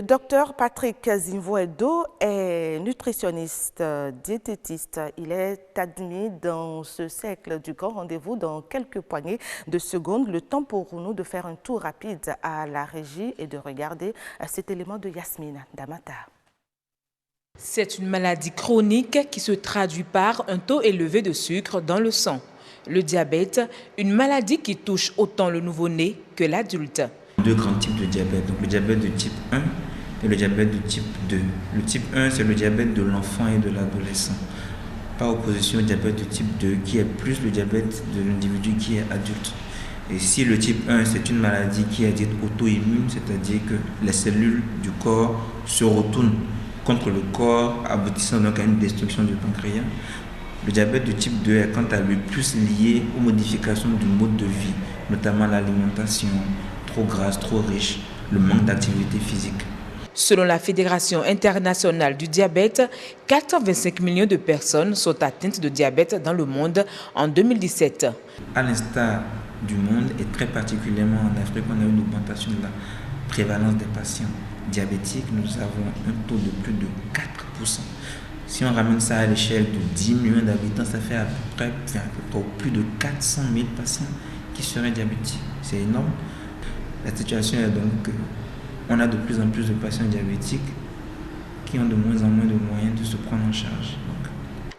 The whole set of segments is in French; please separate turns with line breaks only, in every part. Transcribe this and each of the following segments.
Le docteur Patrick Zimvoedo est nutritionniste, diététiste. Il est admis dans ce cercle du grand rendez-vous dans quelques poignées de secondes. Le temps pour nous de faire un tour rapide à la régie et de regarder cet élément de Yasmine Damata.
C'est une maladie chronique qui se traduit par un taux élevé de sucre dans le sang. Le diabète, une maladie qui touche autant le nouveau-né que l'adulte.
Deux grands types de diabète, donc le diabète de type 1 et le diabète de type 2. Le type 1, c'est le diabète de l'enfant et de l'adolescent, par opposition au diabète de type 2, qui est plus le diabète de l'individu qui est adulte. Et si le type 1, c'est une maladie qui est dite auto-immune, c'est-à-dire que les cellules du corps se retournent contre le corps, aboutissant donc à une destruction du pancréas. Le diabète de type 2 est quant à lui plus lié aux modifications du mode de vie, notamment l'alimentation, trop grasse, trop riche, le manque d'activité physique.
Selon la Fédération internationale du diabète, 425 millions de personnes sont atteintes de diabète dans le monde en 2017.
À l'instar du monde et très particulièrement en Afrique, on a une augmentation de la prévalence des patients diabétiques. Nous avons un taux de plus de 4%. Si on ramène ça à l'échelle de 10 millions d'habitants, ça fait à peu près plus de 400 000 patients qui seraient diabétiques. C'est énorme. La situation est donc qu'on a de plus en plus de patients diabétiques qui ont de moins en moins de moyens de se prendre en charge.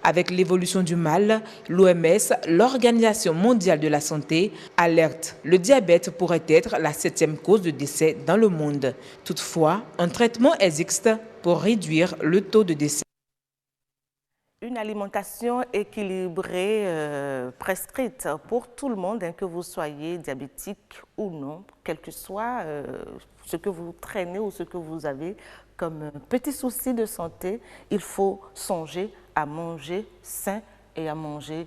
Avec l'évolution du mal, l'OMS, l'Organisation mondiale de la santé, alerte. Le diabète pourrait être la 7e cause de décès dans le monde. Toutefois, un traitement existe pour réduire le taux de décès.
Une alimentation équilibrée, prescrite pour tout le monde, hein, que vous soyez diabétique ou non, quel que soit ce que vous traînez ou ce que vous avez comme petit souci de santé, il faut songer à manger sain et à manger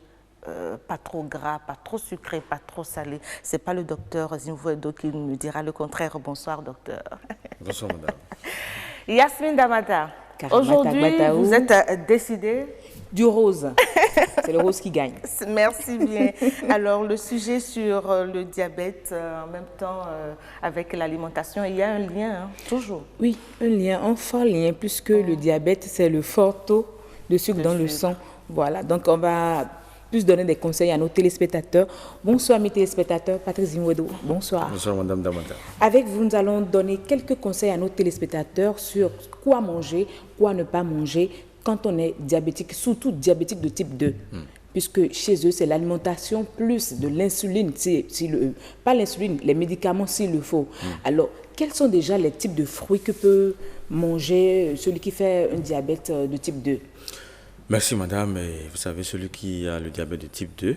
pas trop gras, pas trop sucré, pas trop salé. Ce n'est pas le docteur Zimvoedo qui me dira le contraire. Bonsoir, docteur.
Bonsoir, madame.
Yasmine Damata, aujourd'hui, vous êtes décidée
du rose. C'est le rose qui gagne.
Merci bien. Alors, le sujet sur le diabète, en même temps avec l'alimentation, il y a un lien, hein, toujours.
Oui, un lien, un fort lien, puisque le diabète, c'est le fort taux de sucre dans le sang. Voilà, donc on va plus donner des conseils à nos téléspectateurs. Bonsoir mes téléspectateurs, Patrick Zimvoedo, bonsoir.
Bonsoir madame Damata.
Avec vous, nous allons donner quelques conseils à nos téléspectateurs sur quoi manger, quoi ne pas manger quand on est diabétique, surtout diabétique de type 2. Puisque chez eux, c'est l'alimentation plus de l'insuline, pas l'insuline, les médicaments s'il le faut. Alors, quels sont déjà les types de fruits que peut manger celui qui fait un diabète de type 2?
Merci madame. Et vous savez, celui qui a le diabète de type 2,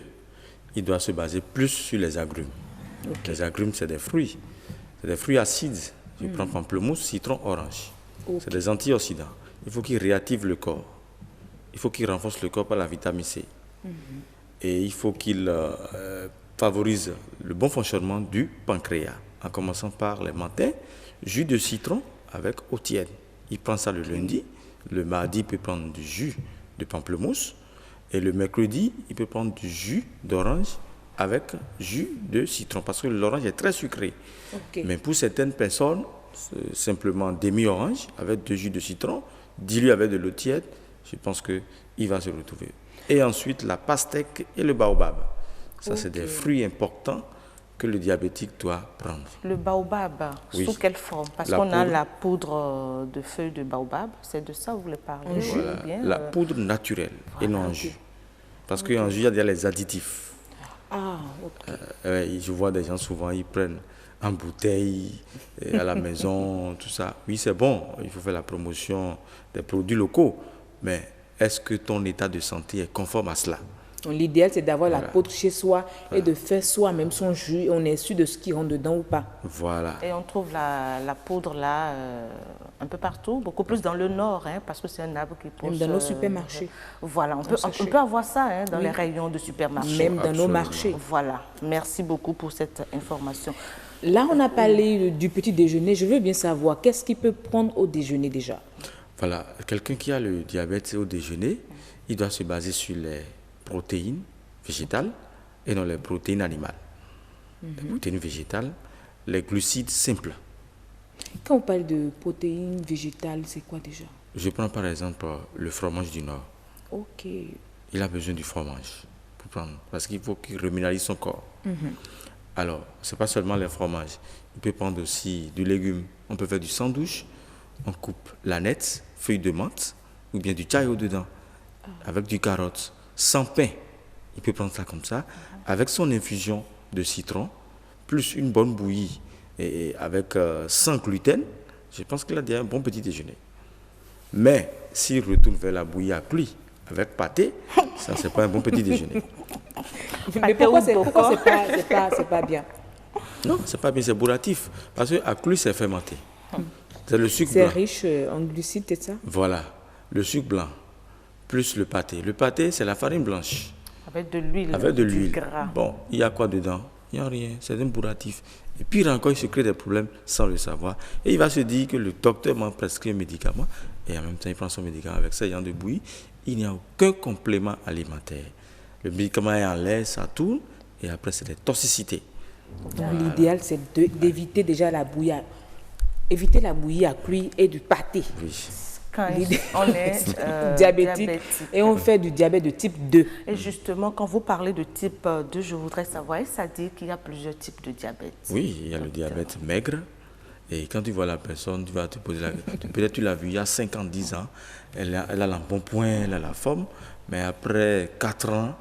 il doit se baser plus sur les agrumes. Okay. Les agrumes, c'est des fruits. C'est des fruits acides. Je prends pamplemousse, citron, orange. Okay. C'est des antioxydants. Il faut qu'ils réactivent le corps. Il faut qu'ils renforcent le corps par la vitamine C. Et il faut qu'ils favorisent le bon fonctionnement du pancréas. En commençant par les matins, jus de citron avec eau tiède. Il prend ça le lundi. Le mardi, il peut prendre du jus de pamplemousse. Et le mercredi, il peut prendre du jus d'orange avec jus de citron. Parce que l'orange est très sucré. Okay. Mais pour certaines personnes, simplement demi-orange avec 2 jus de citron, dilué avec de l'eau tiède, je pense qu'il va se retrouver. Et ensuite, la pastèque et le baobab. Ça, c'est des fruits importants que le diabétique doit prendre.
Le baobab, oui. Sous quelle forme? Parce qu'on a la poudre de feuilles de baobab. C'est de ça que vous voulez parler?
Voilà. Bien, la poudre naturelle, voilà, et non en jus. Parce qu'en jus, il y a les additifs.
Ah, ok.
Je vois des gens souvent, ils prennent en bouteille, à la maison, tout ça. Oui, c'est bon, il faut faire la promotion des produits locaux, mais est-ce que ton état de santé est conforme à cela?
L'idéal, c'est d'avoir la poudre chez soi et de faire soi-même son jus. On est sûr de ce qui rentre dedans ou pas.
Voilà.
Et on trouve la poudre là un peu partout, beaucoup plus dans le nord, hein, parce que c'est un arbre qui pousse.
Même dans nos supermarchés.
Voilà, on peut avoir ça, hein, dans les rayons de supermarchés.
Même dans nos marchés.
Voilà, merci beaucoup pour cette information.
Là, on a parlé du petit déjeuner. Je veux bien savoir, qu'est-ce qu'il peut prendre au déjeuner déjà?
Voilà, quelqu'un qui a le diabète au déjeuner, il doit se baser sur les protéines végétales et non les protéines animales. Les protéines végétales, les glucides simples,
Quand on parle de protéines végétales, c'est quoi déjà?
Je prends par exemple le fromage du Nord.
Ok.
Il a besoin du fromage pour prendre, parce qu'il faut qu'il reminéralise son corps. Alors, ce n'est pas seulement les fromages. Il peut prendre aussi du légume. On peut faire du sandwich. On coupe l'ânette, feuille de menthe, ou bien du chayo dedans, avec du carotte, sans pain. Il peut prendre ça comme ça, avec son infusion de citron, plus une bonne bouillie, et avec sans gluten. Je pense qu'il a déjà un bon petit déjeuner. Mais s'il retourne vers la bouillie à pluie, avec pâté, ça, c'est pas un bon petit déjeuner.
Mais pourquoi c'est pas bien?
Non, c'est pas bien, c'est bourratif. Parce qu'à pluie, c'est fermenté. C'est le sucre
C'est
blanc.
riche en glucides, c'est ça?
Voilà, le sucre blanc, plus le pâté. Le pâté, c'est la farine blanche.
Avec de l'huile.
Avec de
du
l'huile.
gras.
Bon, il y a quoi dedans? Il n'y a rien, c'est un bourratif. Et pire encore, il se crée des problèmes sans le savoir. Et il va se dire que le docteur m'a prescrit un médicament, et en même temps, il prend son médicament avec ça, ayant de bouillie. Il n'y a aucun complément alimentaire. Le médicament est en l'air, ça tourne, et après, c'est des toxicités.
Donc l'idéal, c'est d'éviter déjà la bouillie. Éviter la bouillie à cuire et du pâté.
Oui.
Quand on est
Diabétique. Et on fait du diabète de type 2.
Et justement, quand vous parlez de type 2, je voudrais savoir, ça dit qu'il y a plusieurs types de diabète.
Oui, il y a le diabète maigre. Et quand tu vois la personne, tu vas te poser la question. Peut-être tu l'as vue il y a 5 ans, 10 ans. Elle a l'embonpoint, elle a la forme. Mais après 4 ans,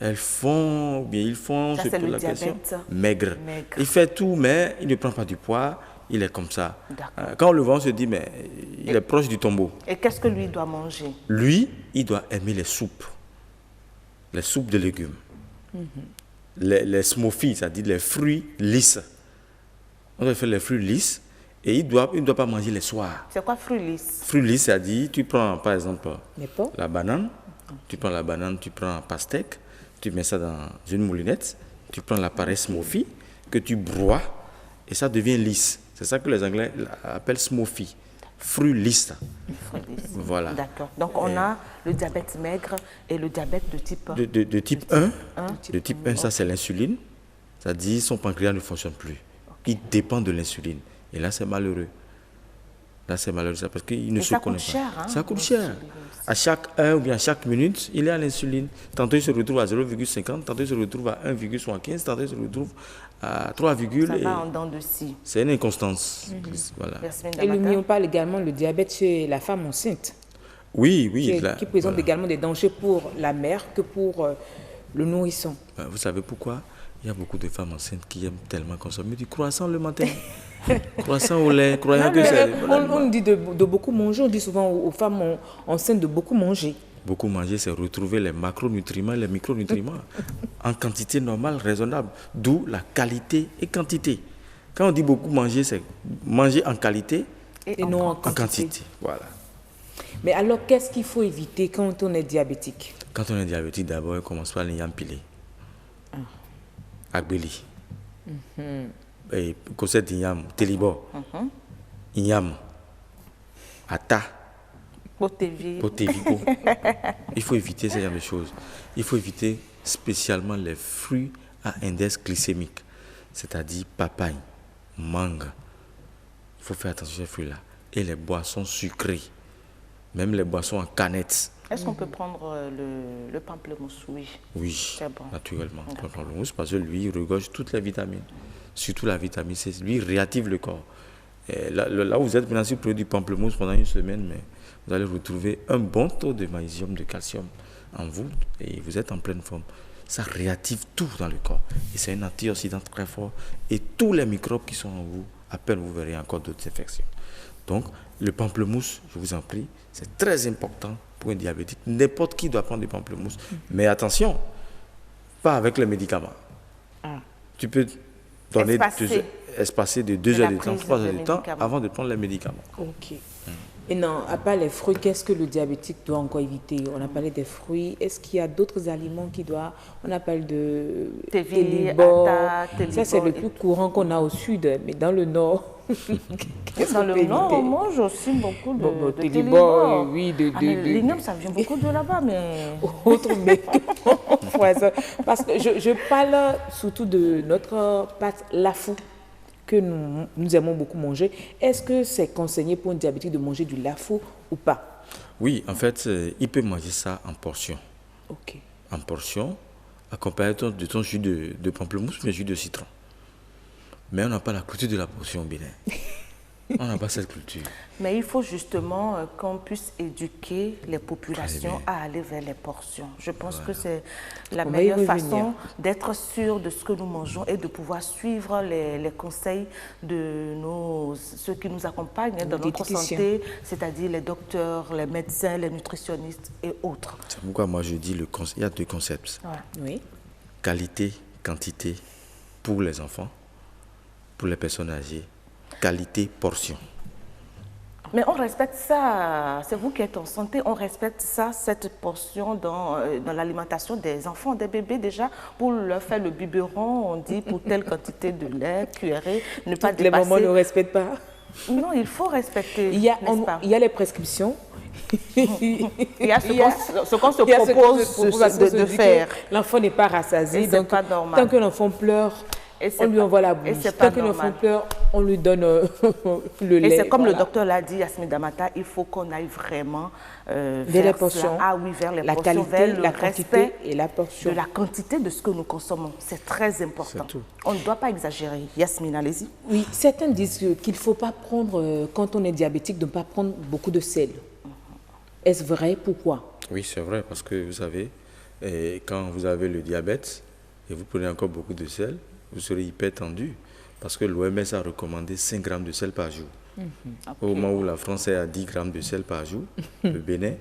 elles font, ou bien ils font,
Ça,
se
c'est
pose
le
la question,
diabète
maigre.
maigre.
Il fait tout, mais il ne prend pas du poids. Il est comme ça.
D'accord.
Quand on le voit, on se dit, mais il est proche du tombeau.
Et qu'est-ce que lui doit manger?
Lui, il doit aimer les soupes de légumes. Les smoothies, c'est-à-dire les fruits lisses. On doit faire les fruits lisses et il ne doit pas manger les soirs.
C'est quoi fruits lisses?
Fruits lisses, c'est-à-dire, tu prends par exemple
Les pommes.
la banane, tu prends un pastèque, tu mets ça dans une moulinette, tu prends l'appareil smoothie que tu broies et ça devient lisse. C'est ça que les Anglais appellent smoothie. Fruits lisses.
Fruits lisses.
Voilà.
D'accord. Donc on a le diabète maigre et le diabète de type
De type 1, de type 1, ça c'est l'insuline. C'est-à-dire son pancréas ne fonctionne plus. Il dépend de l'insuline. Et là, c'est malheureux. Là, c'est malheureux parce qu'il ne
Et
se
ça
connaît
coûte
pas.
cher, hein,
Ça coûte
l'insuline
cher.
aussi.
À chaque heure ou bien à chaque minute, il est à l'insuline. Tantôt, il se retrouve à 0,50, tantôt, il se retrouve à 1,75, tantôt, il se retrouve à 3,
Ça va en dents de scie.
c'est une inconstance. Voilà.
Yasmine
Et
Damata.
on parle également le diabète chez la femme enceinte,
Oui, oui.
qui présente également des dangers pour la mère que pour le nourrisson.
Vous savez pourquoi? Il y a beaucoup de femmes enceintes qui aiment tellement consommer du croissant le matin. Croissant au lait, croyant que c'est...
On dit de beaucoup manger, on dit souvent aux femmes enceintes de beaucoup manger.
Beaucoup manger, c'est retrouver les macronutriments, les micronutriments en quantité normale, raisonnable. D'où la qualité et quantité. Quand on dit beaucoup manger, c'est manger en qualité
Et non en
en quantité. Voilà.
Mais alors, qu'est-ce qu'il faut éviter quand on est diabétique?
Quand on est diabétique, d'abord, on commence par l'igname pilé. Agbeli. Et Cosette igname, Télibo. Igname. Ata.
Potévi.
Potévico. Il faut éviter ce genre de choses. Il faut éviter spécialement les fruits à index glycémique, c'est-à-dire papaye, mangue. Il faut faire attention à ces fruits-là. Et les boissons sucrées, même les boissons en canette.
Est-ce qu'on peut prendre le pamplemousse? Oui.
Oui,
C'est bon.
naturellement. On prend le pamplemousse parce que lui, il regorge toutes les vitamines. Surtout la vitamine C. Lui, il réactive le corps. Et là où vous êtes maintenant, si vous prenez du pamplemousse pendant une semaine, mais vous allez retrouver un bon taux de magnésium, de calcium en vous et vous êtes en pleine forme. Ça réactive tout dans le corps. Et c'est un antioxydant très fort. Et tous les microbes qui sont en vous, à peine vous verrez encore d'autres infections. Donc, le pamplemousse, je vous en prie, c'est très important pour un diabétique. N'importe qui doit prendre du pamplemousse. Mais attention, pas avec les médicaments. Tu peux donner espacer de 2 heures de temps, 3 heures de temps avant de prendre les médicaments.
Ok. Et non, à part les fruits, qu'est-ce que le diabétique doit encore éviter? On a parlé des fruits. Est-ce qu'il y a d'autres aliments qui doivent... On a parlé de Télibo. Ça, c'est le plus courant qu'on a au sud, mais dans le nord...
Dans le nord, on mange aussi beaucoup de
Télibo. Oui,
l'igname, ça vient beaucoup de là-bas, mais...
Autre Parce que je parle surtout de notre pâte lafou. que nous aimons beaucoup manger. Est-ce que c'est conseillé pour un diabétique de manger du lafou ou pas?
Oui, en fait, il peut manger ça en portions.
Ok.
En portions, accompagné de ton jus de pamplemousse, mais jus de citron. Mais on n'a pas la culture de la portion au Bénin. On n'a pas cette culture.
Mais il faut justement qu'on puisse éduquer les populations à aller vers les portions. Je pense que c'est la meilleure façon d'être sûr de ce que nous mangeons et de pouvoir suivre les conseils de ceux qui nous accompagnent dans notre santé, c'est-à-dire les docteurs, les médecins, les nutritionnistes et autres.
C'est pourquoi moi je dis il y a 2 concepts.
Oui.
Qualité, quantité pour les enfants, pour les personnes âgées. Qualité, portion.
Mais on respecte ça, c'est vous qui êtes en santé, on respecte ça, cette portion dans l'alimentation des enfants, des bébés déjà, pour leur faire le biberon, on dit pour telle quantité de lait, cuillerée, ne pas dépasser.
Les mamans ne respectent pas.
Non, il faut respecter,
il y a les prescriptions.
Il y a ce qu'on se propose de faire.
L'enfant n'est pas rassasié, donc
pas normal.
Tant que l'enfant pleure, on lui envoie la bouche. Tant que l'enfant pleure, on lui donne le lait.
Et c'est comme le docteur l'a dit, Yasmine Damata, il faut qu'on aille vraiment vers
les portions.
Ah oui, vers les
la
portions,
qualité,
vers le
la
respect
quantité et la portion.
de la quantité de ce que nous consommons. C'est très important. On ne doit pas exagérer. Yasmine, allez-y.
Oui, certains disent qu'il ne faut pas prendre, quand on est diabétique, de ne pas prendre beaucoup de sel. Est-ce vrai? Pourquoi?
Oui, c'est vrai, parce que vous savez, quand vous avez le diabète et vous prenez encore beaucoup de sel, vous serez hyper tendu, parce que l'OMS a recommandé 5 grammes de sel par jour. Au moment où la France est à 10 grammes de sel par jour, le Bénin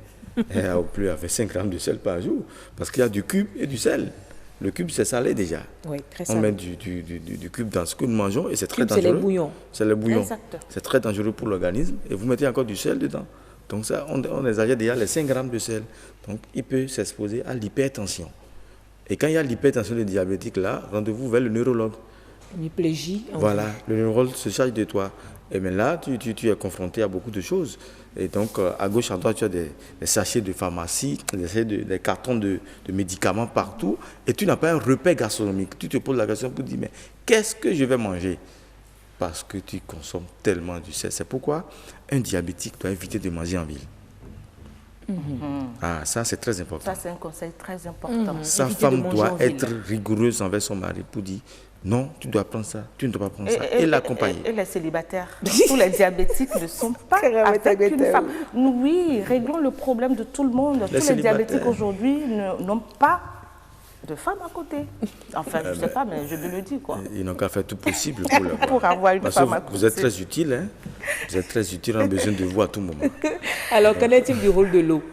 est au plus avec 5 grammes de sel par jour, parce qu'il y a du cube et du sel. Le cube, c'est salé déjà.
Oui, très salé.
On met du cube dans ce que nous mangeons et c'est très dangereux.
C'est les bouillons.
C'est le bouillon.
Exact.
C'est très dangereux pour l'organisme et vous mettez encore du sel dedans. Donc ça, on exagère déjà les 5 grammes de sel. Donc il peut s'exposer à l'hypertension. Et quand il y a l'hypertension, le diabétique, là, rendez-vous vers le neurologue.
Hémiplégie.
Voilà, le neurologue se charge de toi. Et bien là, tu es confronté à beaucoup de choses. Et donc, à gauche, à droite, tu as des sachets de pharmacie, des cartons de médicaments partout. Et tu n'as pas un repère gastronomique. Tu te poses la question pour dire, mais qu'est-ce que je vais manger? Parce que tu consommes tellement du sel. C'est pourquoi un diabétique doit éviter de manger en ville. Ah, ça, c'est très important.
Ça, c'est un conseil très important.
Sa femme doit être rigoureuse envers son mari pour dire non, tu dois prendre ça, tu ne dois pas prendre ça, et l'accompagner.
Et les célibataires, tous les diabétiques ne sont pas avec une femme. Oui, réglons le problème de tout le monde. Tous les diabétiques aujourd'hui n'ont pas de femme à côté. Enfin, je ne sais pas, mais je me le dis, quoi.
Ils n'ont qu'à faire tout possible
pour avoir une femme à côté.
Vous êtes très utile, hein? Vous êtes très utile, on a besoin de vous à tout moment.
Alors, qu'en est-il du rôle de l'eau?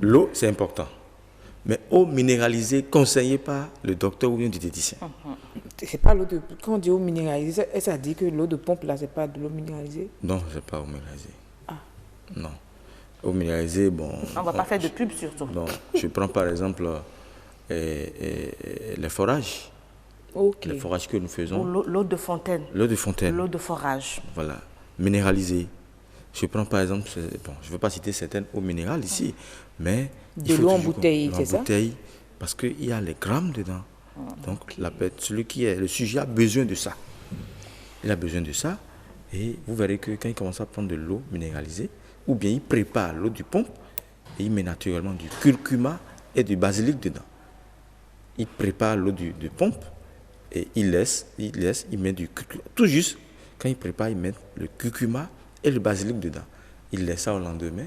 L'eau, c'est important. Mais eau minéralisée conseillée par le docteur ou bien du diététicien.
C'est pas l'eau de... Quand on dit eau minéralisée, ça dit que l'eau de pompe, là, c'est pas de l'eau minéralisée?
Non, c'est pas eau minéralisée. Ah. Non. Eau minéralisée, bon...
On ne va pas faire de pub, surtout.
Non. Je prends par exemple les forages.
Okay.
Les forages que nous faisons.
L'eau de fontaine.
L'eau de fontaine.
L'eau de forage.
Voilà. Minéralisée. Je prends par exemple, bon, je ne veux pas citer certaines eaux minérales ici, mais...
De l'eau en bouteille, c'est ça?
Bouteille, parce qu'il y a les grammes dedans. Donc, celui qui est le sujet a besoin de ça. Il a besoin de ça. Et vous verrez que quand il commence à prendre de l'eau minéralisée, ou bien il prépare l'eau du pompe, et il met naturellement du curcuma et du basilic dedans. Il prépare l'eau de pompe, et il met du curcuma. Tout juste, quand il prépare, il met le curcuma et le basilic dedans. Il laisse ça au lendemain,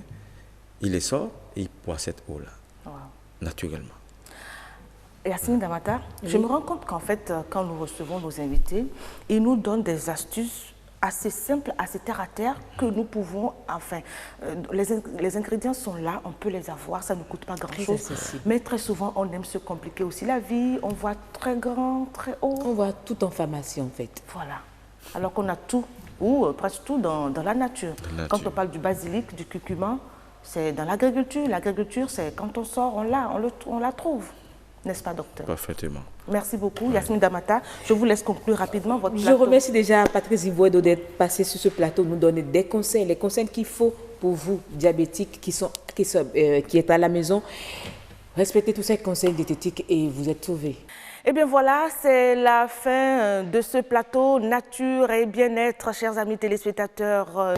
il les sort et il boit cette eau-là, naturellement.
Yasmine Damata, je me rends compte qu'en fait, quand nous recevons nos invités, ils nous donnent des astuces assez simples, assez terre à terre, que nous pouvons, enfin, les ingrédients sont là, on peut les avoir, ça ne coûte pas grand-chose. Mais très souvent, on aime se compliquer aussi la vie, on voit très grand, très haut.
On voit tout en pharmacie, en fait.
Voilà. Alors qu'on a tout, ou presque tout dans la nature. Quand on parle du basilic, du curcuma, c'est dans l'agriculture. L'agriculture, c'est quand on sort, on la trouve. N'est-ce pas, docteur?
Parfaitement.
Merci beaucoup, Yasmine Damata. Je vous laisse conclure rapidement votre plateau.
Je remercie déjà Patrice Ivoedo d'être passé sur ce plateau, nous donner des conseils, les conseils qu'il faut pour vous, diabétiques, qui êtes à la maison. Respectez tous ces conseils diététiques et vous êtes sauvés.
Eh bien voilà, c'est la fin de ce plateau Nature et Bien-être, chers amis téléspectateurs.